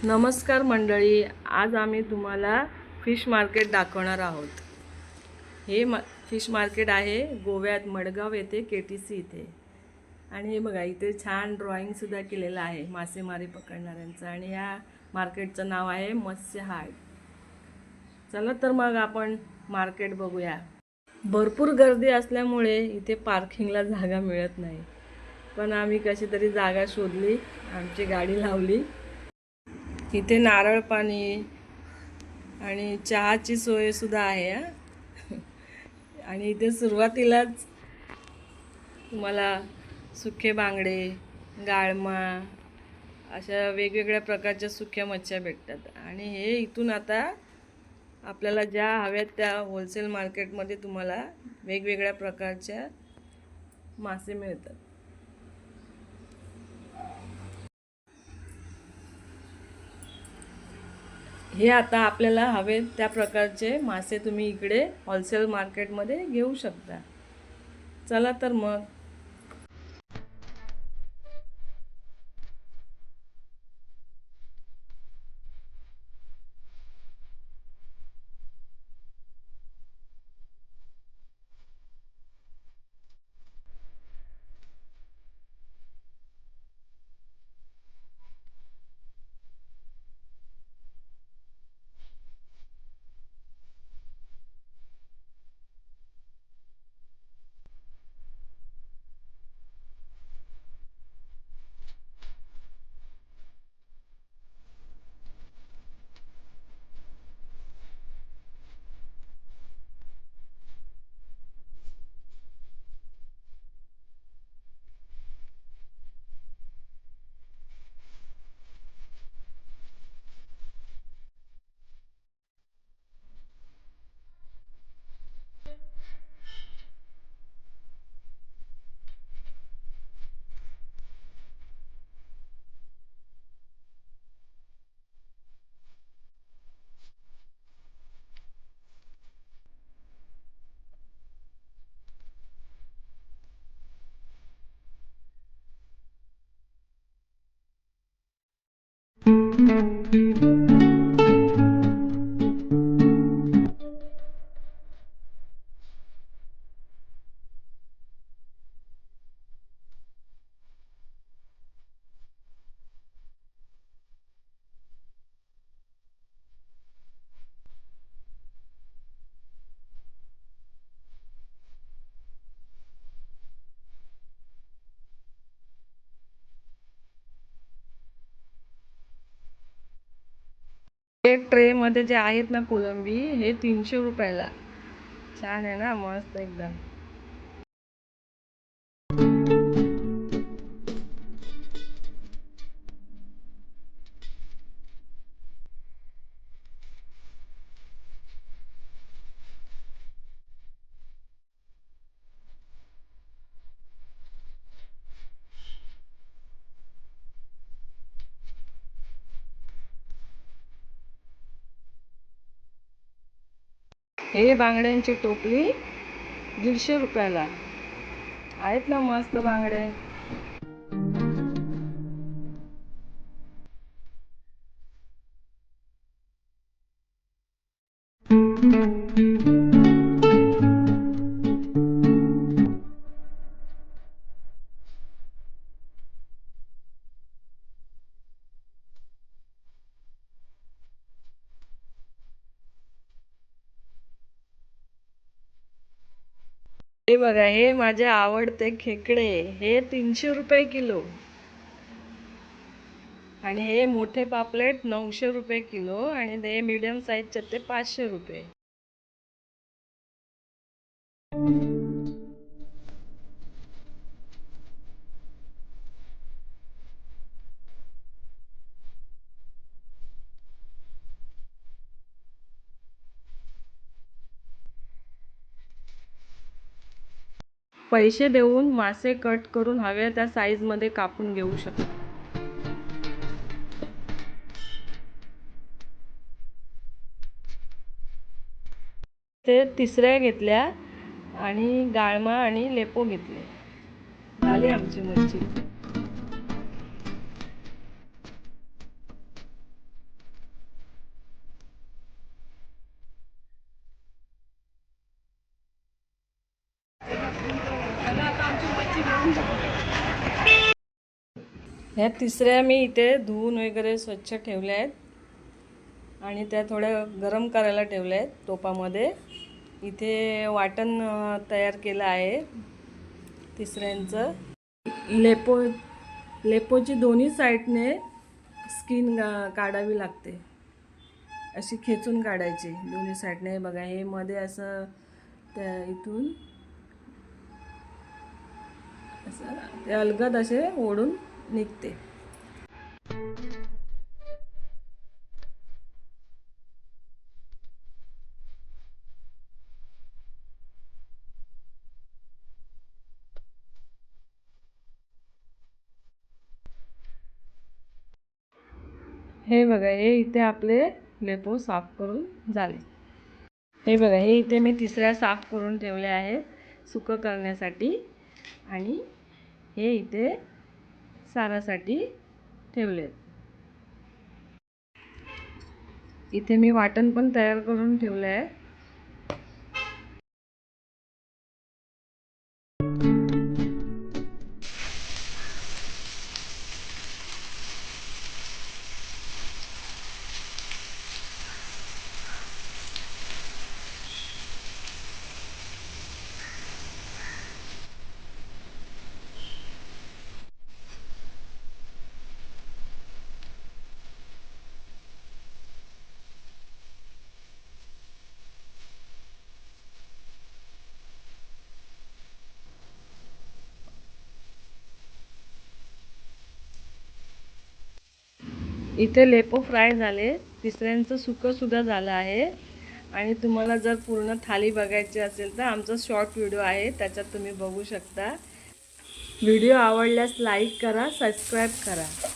नमस्कार मंडळी, आज आम्ही तुम्हाला फिश मार्केट दाखवणार आहोत। हे फिश मार्केट आहे गोव्यात मडगाव येथे KTC इथे। आणि हे बघा, इथे छान ड्रॉइंग सुद्धा केलेलं आहे मासेमारी पकडणाऱ्यांचं। आणि या मार्केटचं नाव आहे मत्स्य हाट। चला तर मग आपण मार्केट बघूया। भरपूर गर्दी असल्यामुळे इथे पार्किंगला जागा मिळत नाही, पण आम्ही कशी तरी जागा शोधली, आमची गाडी लावली। इथे नारळ पाणी आणि चहाची सोय सुद्धा आहे आणि इथे सुरुवातीलाच तुम्हाला सुके बांगडे, गाळमा अशा वेगवेगळ्या प्रकारच्या सुक्या मच्छ्या भेटतात। आणि हे इथून आता आपल्याला ज्या हव्यात त्या होलसेल मार्केटमध्ये तुम्हाला वेगवेगळ्या प्रकारच्या मासे मिळतात। हे आता आपल्याला हवे त्या प्रकारचे मासे तुम्ही इकडे होलसेल मार्केटमध्ये घेऊ शकता। चला तर मग। एक ट्रे मध्ये जे आहेत ना कोलंबी, हे 300 रुपयाला। छान आहे ना, मस्त एकदम। हे बांगड्यांची टोपली 150 रुपयाला आहेत ना, मस्त बांगडे। हे बघा, हे माझे आवडते खेकडे, हे 300 रुपये किलो। आणि हे मोठे पापलेट 900 रुपये किलो। आणि हे मीडियम साईजचे ते 500 रुपये। पैसे देऊन मासे कट करून हव्या त्या साईज मध्ये कापून घेऊ शकता। ते तिसऱ्या घेतल्या आणि गाळमा आणि लेपो घेतले। झाली आमची मच्छी। ह्या तिसऱ्या मी इथे धुवून वगैरे स्वच्छ ठेवल्या आहेत आणि त्या थोड्या गरम करायला ठेवल्या आहेत टोपामध्ये. इथे वाटण तयार केलं आहे तिसऱ्यांचं. लेपोची दोन्ही साईडने स्किन काढावी लागते, अशी खेचून काढायची दोन्ही साईडने. बघा हे मध्ये असं त्या इथून असं ते अलगद असे ओढून निघते. हे बघा हे इथे आपले लेपो साफ करून झाले. हे बघा हे इथे मी तिसऱ्या साफ करून ठेवले आहे सुकं करण्यासाठी आणि हे इथे सारासाठी ठेवले. इथे मी वाटण पण तयार करून ठेवलं आहे. इथे लेपो फ्राय झाले, तिसऱ्यांचं सुकं सुद्धा झालं आहे. आणि तुम्हाला जर पूर्ण थाली बघायची असेल तर आमचा शॉर्ट व्हिडिओ आहे, त्याच्यात तुम्ही बघू शकता. व्हिडिओ आवडल्यास लाईक करा, सबस्क्राईब करा.